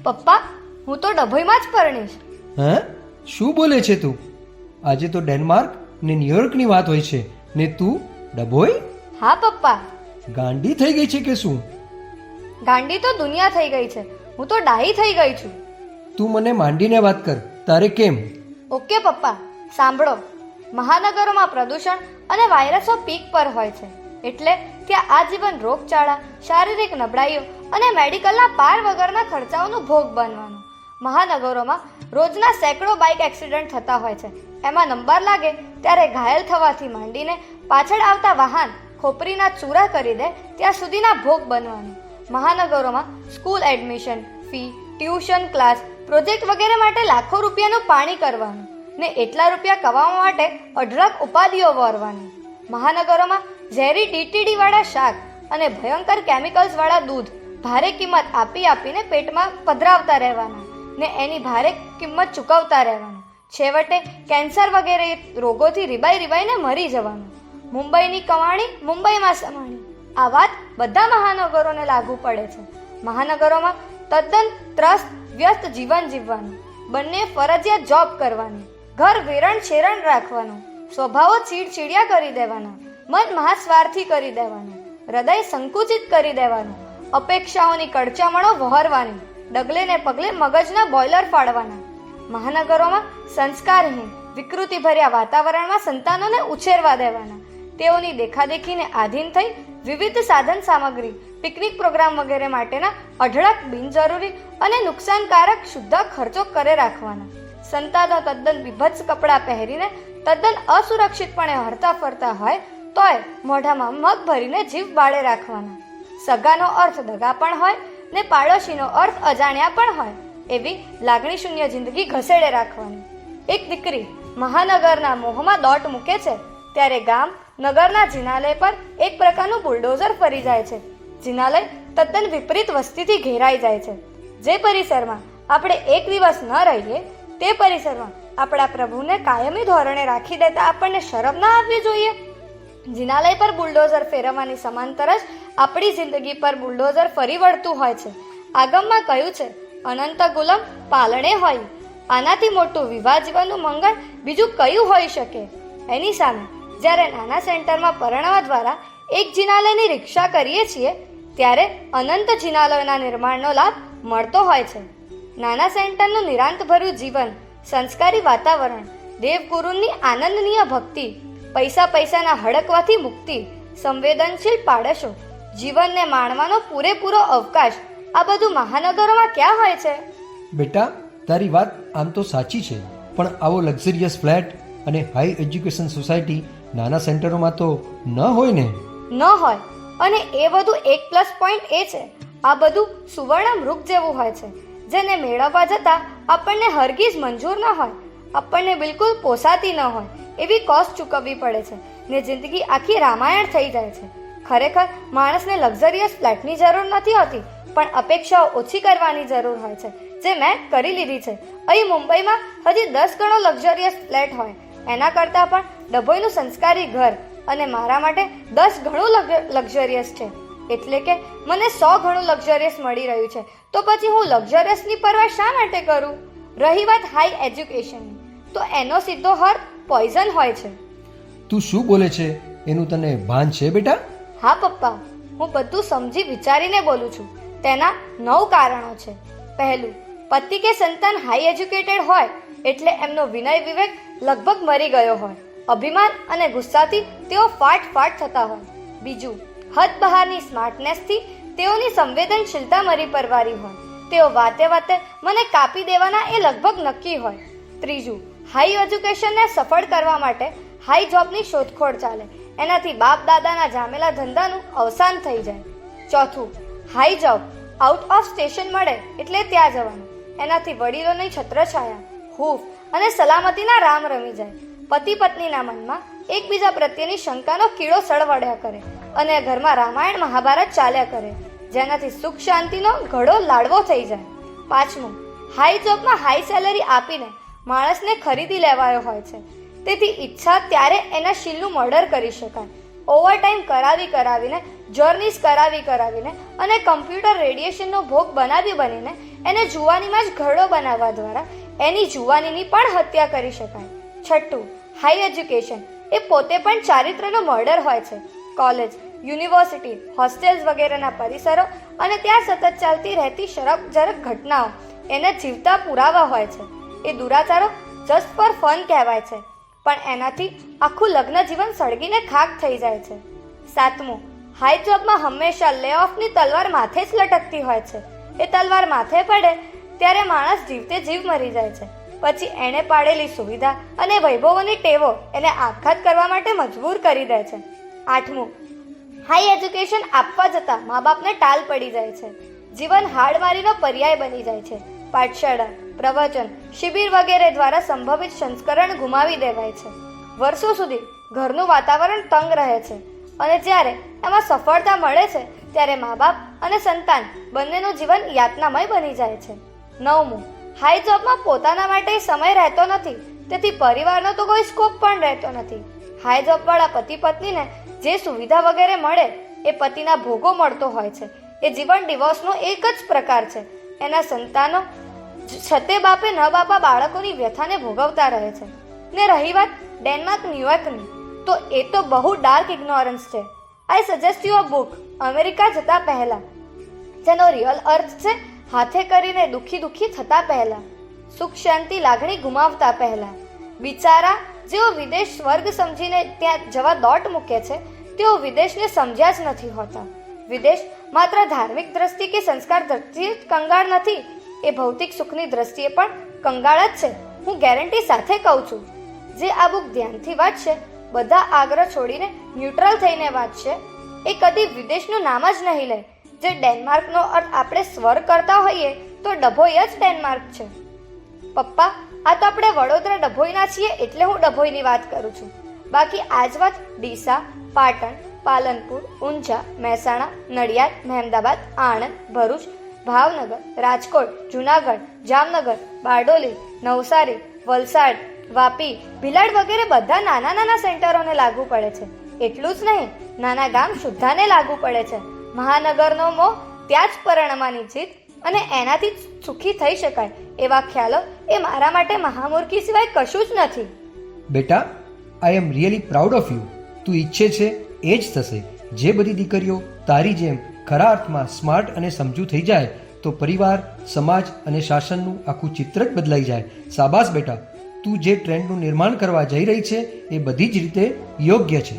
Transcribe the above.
પપ્પા, હું તો ડભોઈમાં જ પરણીશ. હે? શું બોલે છે તું? આજે તો ડેનમાર્ક ને ન્યુયોર્કની વાત હોય છે ને તું ડભોઈ? હા પપ્પા. ગાંડી થઈ ગઈ છે કે શું? ગાંડી તો દુનિયા થઈ ગઈ છે, હું તો ડાહી થઈ ગઈ છું. તું મને માંડીને વાત કર, તારે કેમ? ઓકે પપ્પા, સાંભળો. મહાનગરોમાં પ્રદૂષણ અને વાયરસો પીક પર હોય છે, એટલે ત્યાં આજીવન રોગચાળા, શારીરિક નબળાઈઓ અને મેડિકલના પાર વગરના ખર્ચાઓનું ભોગ બનવાનું. મહાનગરોમાં રોજના સેંકડો બાઇક એક્સિડન્ટ થતા હોય છે. એમાં નંબર લાગે ત્યારે ઘાયલ થવાથી માંડીને પાછળ આવતા વાહન ખોપરીના ચૂરા કરી દે ત્યાં સુધીના ભોગ બનવાનું. મહાનગરોમાં school admission, fee, tuition class, project વગેરે માટે લાખો રૂપિયાનું પાણી કરવાનું ને એટલા રૂપિયા કમાવા માટે અઢળક ઉપાધિઓ વરવાની. મહાનગરોમાં ઝેરી DTD વાળા શાક અને ભયંકર કેમિકલ્સ વાળા દૂધ ભારે કિંમત આપીને પેટમાં પધરાવતા રહેવાના ને એની ભારે કિંમત ચૂકવતા રહેવાનું. છેવટે કેન્સર વગેરે રોગોથી રીબાઈને મરી જવાનું. મુંબઈની કમાણી મુંબઈમાં સમાણી. આ વાત બધા મહાનગરોને લાગુ પડે છે. મહાનગરોમાં તદ્દન ત્રસ્ત વ્યસ્ત જીવન જીવવાનું, બંને ફરજિયાત જોબ કરવાની, ઘર વેરણ છેરણ રાખવાનું, સ્વભાવો ચીડચીડિયા કરી દેવાના, મન મહાસ્વાર્થી કરી દેવાના, હૃદય સંકુચિત કરી દેવાનું, અપેક્ષાઓની કડચામણો વહોરવાની, ડગલે ને પગલે મગજના બોઇલર ફાડવાના. મહાનગરોમાં સંસ્કારહીન વિકૃતિભર્યા વાતાવરણમાં સંતાનોને ઉછેરવા દેવાના. તેઓની દેખાદેખીને આધીન થઈ વિવિધ સાધન સામગ્રી, પિકનિક પ્રોગ્રામ વગેરે માટેના અઢળક બિનજરૂરી અને નુકસાનકારક શુદ્ધ ખર્ચો કરે રાખવાના. સંતાનો તદ્દન વિભત્સ કપડાં પહેરીને તદ્દન અસુરક્ષિતપણે હરતા ફરતા હોય તોય મોઢામાં મગ ભરીને જીવ બાળે રાખવાના. સગાનો અર્થ દગા પણ હોય ને પાડોશીનો અર્થ અજાણ્યા પણ હોય એવી લાગણી શૂન્ય જિંદગી ઘસેડે રાખવાની. એક દીકરી મહાનગરના મોહમાં દોટ મૂકે છે ત્યારે ગામ નગરના જિનાલય પર એક પ્રકારનું બુલડોઝર ફરી જાય છે. જિનાલય તદ્દન વિપરીત વસ્તીથી ઘેરાઈ જાય છે. જે પરિસરમાં આપણે એક દિવસ ન રહીએ તે પરિસરમાં આપણા પ્રભુને કાયમી ધોરણે રાખી દેતા આપણને શરમ ના આવવી જોઈએ. જિનાલય પર બુલડોઝર ફેરવવાની સમાંતર જ આપણી જિંદગી પર બુલડોઝર ફરી વળતું હોય છે. આગમમાં કહ્યું છે, અનંત ગુલામ પાલણે હોય. આનાથી મોટું વિવાહ જીવનનું મંગળ બીજું કયું હોઈ શકે? એની સામે જ્યારે નાના સેન્ટરમાં પરણવા દ્વારા એક જિનાલયની રિક્ષા કરીએ છીએ ત્યારે અનંત જિનાલયોના નિર્માણનો લાભ મળતો હોય છે. નાના સેન્ટરનું નિરાંતભર્યું જીવન, સંસ્કારી વાતાવરણ, દેવગુરુની આનંદનીય ભક્તિ, પૈસાના હડકવાથી મુક્તિ, સંવેદનશીલ પાડોશો, જીવનને માણવાનો પૂરેપૂરો અવકાશ, આ બધું મહાનગરોમાં ક્યાં હોય છે? બેટા, તારી વાત આમ તો સાચી છે, પણ આવો લક્ઝરિયસ ફ્લેટ અને હાઈ એજ્યુકેશન સોસાયટી નાના સેન્ટરોમાં તો ન હોય ને? ન હોય. અને એ બધું એક પ્લસ પોઈન્ટ એ છે, આ બધું સુવર્ણ મૃગ જેવું હોય છે જેને મેળવવા જતાં આપણને હરગીઝ મંજૂર ન હોય, આપણને બિલકુલ પોસાતી ન હોય એવી કોસ્ટ ચૂકવવી પડે છે ને જિંદગી આખી રામાયણ થઈ જાય છે. ખરેખર માણસને લક્ઝરિયસ ફ્લેટની જરૂર નથી હોતી, પણ અપેક્ષાઓ ઓછી કરવાની જરૂર હોય છે, જે મેં કરી લીધી છે. અહીં મુંબઈમાં હજી 10 ગણો લક્ઝરિયસ ફ્લેટ હોય એના કરતાં પણ ડભોઈનું સંસ્કારી ઘર અને મારા માટે 10 ગણું લક્ઝરિયસ છે. એટલે કે મને 100 ગણું લક્ઝરિયસ મળી રહ્યું છે, તો પછી હું લક્ઝરિયસની પરવા શા માટે કરું? રહી વાત હાઈ એજ્યુકેશનની, તો એનો સીધો અર્થ પોઈઝન હોય છે. તું શું બોલે છે એનું તને ભાન છે બેટા? હા પપ્પા, હું બધું સમજી વિચારીને બોલું છું. તેના 9 કારણો છે. પહેલું, પતિ કે સંતાન હાઈ એજ્યુકેટેડ હોય એટલે એમનો વિનય વિવેક લગભગ મરી ગયો હોય. અભિમાન અને ગુસ્સાથી તેઓ ફાટ થતા હોય. બીજું, હદ બહારની સ્માર્ટનેસથી તેઓની સંવેદનશીલતા મરી પરવારી હોય. તેઓ વાતે મને કાપી દેવાના એ લગભગ નક્કી હોય. ત્રીજું, હાઈ એજ્યુકેશનને સફળ કરવા માટે હાઈ જોબની શોધખોળ ચાલે, એનાથી બાપ દાદાના જામેલા ધંધાનું અવસાન થઈ જાય. ચોથું, high job out of station મળે એટલે ત્યાં જવાનું, એનાથી વડીલોની છત્રછાયા, હૂફ અને સલામતીના રામ રમી જાય. પતિ પત્નીના મનમાં એકબીજા પ્રત્યેની શંકાનો કીડો સળવળ્યા કરે અને ઘરમાં રામાયણ મહાભારત ચાલ્યા કરે, જેનાથી સુખ શાંતિનો ઘડો લાડવો થઈ જાય. પાંચમું, હાઈ જોબમાં હાઈ સેલેરી આપીને માણસને ખરીદી લેવાયો હોય છે, તેથી ઈચ્છા ત્યારે એના શીલનું મર્ડર કરી શકાય. ઓવરટાઈમ કરાવીને જર્નીસ કરાવીને અને કમ્પ્યુટર રેડિયેશનનો ભોગ બનીને એને જુવાનીમાં જ ઘરડો બનાવવા દ્વારા એની જુવાનીની પણ હત્યા કરી શકાય. છઠ્ઠું, હાઈ એજ્યુકેશન એ પોતે પણ ચારિત્રનો મર્ડર હોય છે. કોલેજ, યુનિવર્સિટી, હોસ્ટેલ્સ વગેરેના પરિસરો અને ત્યાં સતત ચાલતી રહેતી શરમજનક ઘટનાઓ એને જીવતા પુરાવા હોય છે. એ દુરાચારો જસ્ટ ફોર ફન કહેવાય છે, પણ એનાથી આખું લગ્ન જીવન સળગીને ખાક થઈ જાય છે. સાતમું, હાઈ જોબમાં હંમેશા લે ઓફની તલવાર માથે જ લટકતી હોય છે. એ તલવાર માથે પડે ત્યારે માણસ જીવતે જીવ મરી જાય છે. પછી એણે પાડેલી સુવિધા અને વૈભવોની ટેવો એને આપઘાત કરવા માટે મજબૂર કરી દે છે. આઠમું, હાઈ એજ્યુકેશન આપવા જતાં મા બાપને ટાલ પડી જાય છે. જીવન હાડમારીનો પર્યાય બની જાય છે. પાઠશાળા, પ્રવચન, શિબિર વગેરે દ્વારા સંભવિત સંસ્કરણ ગુમાવી દેવાય છે. વર્ષો સુધી ઘરનું વાતાવરણ તંગ રહે છે અને જ્યારે એમાં સફળતા મળે છે ત્યારે મા બાપ અને સંતાન બંનેનું જીવન યાતનામય બની જાય છે. નવમું, હાઈ જોબમાં પોતાના માટે સમય રહેતો નથી, તેથી પરિવારનો તો કોઈ સ્કોપ પણ રહેતો નથી. હાઈ જોબવાળા પતિ પત્નીને જે સુવિધા વગેરે મળે એ પતિના ભોગો મળતો હોય છે. એ જીવન ડિવોર્સનો એક જ પ્રકાર છે. એના સંતાનો છતે બાપે ન બાપા બાળકોની વ્યથાને ભોગવતા રહે છે. ને રહી વાત ડેનમાર્ક ન્યુયોર્કની, તો એ તો બહુ ડાર્ક ઇગ્નોરન્સ છે. I suggest you a book, America જતા પહેલા, જેનો રિયલ અર્થ છે હાથે કરીને દુઃખી થતા પહેલા, સુખ શાંતિ લાગણી ગુમાવતા પહેલા. બિચારા જેઓ વિદેશ સ્વર્ગ સમજીને ત્યાં જવા દોટ મૂકે છે, તેઓ વિદેશને સમજ્યા જ નથી હોતા. વિદેશ માત્ર ધાર્મિક દ્રષ્ટિ કે સંસ્કાર દ્રષ્ટિએ જ કંગાળ નથી, એ ભૌતિક સુખની દ્રષ્ટિએ પણ કંગાળ જ છે. હું ગેરંટી સાથે કહું છું. જે આ બુક ધ્યાનથી વાંચશે, બધા આગ્રહ છોડીને ન્યુટ્રલ થઈને વાંચશે, એ કદી વિદેશનું નામ જ નહીં લે. જે ડેનમાર્કનો અર્થ આપણે સ્વર્ગ કરતા હોઈએ તો ડભોઈ જ ડેનમાર્ક છે. પપ્પા, આ તો આપણે વડોદરા ડભોઈના છીએ એટલે હું ડભોઈની વાત કરું છું. બાકી આ જ વાત ડીસા, પાટણ, પાલનપુર, ઊંઝા, મહેસાણા, નડિયાદ, મહેમદાબાદ, આણંદ, ભરૂચ, ભાવનગર, રાજકોટ, જુનાગઢ, જામનગર, બારડોલી, નવસારી, વલસાડ, વાપી, ભિલાડ વગેરે બધા નાના સેન્ટરોને લાગુ પડે છે. એટલું જ નહીં, નાના ગામ સુદ્ધાને લાગુ પડે છે. મહાનગરનો મોહ ત્યાં જ પરિણમવાની જીત અને એનાથી સુખી થઈ શકાય એવા ખ્યાલો એ મારા માટે મહામૂર્ખી સિવાય કશું જ નથી. બેટા, I am really proud of you. તું ઈચ્છે છે એ જ થશે. જે બધી દીકરીઓ તારી જેમ ખરા અર્થમાં સ્માર્ટ અને સમજુ થઈ જાય તો પરિવાર, સમાજ અને શાસનનું આખું ચિત્ર જ બદલાઈ જાય. શાબાશ બેટા, તું જે ટ્રેન્ડનું નિર્માણ કરવા જઈ રહી છે એ બધી જ રીતે યોગ્ય છે.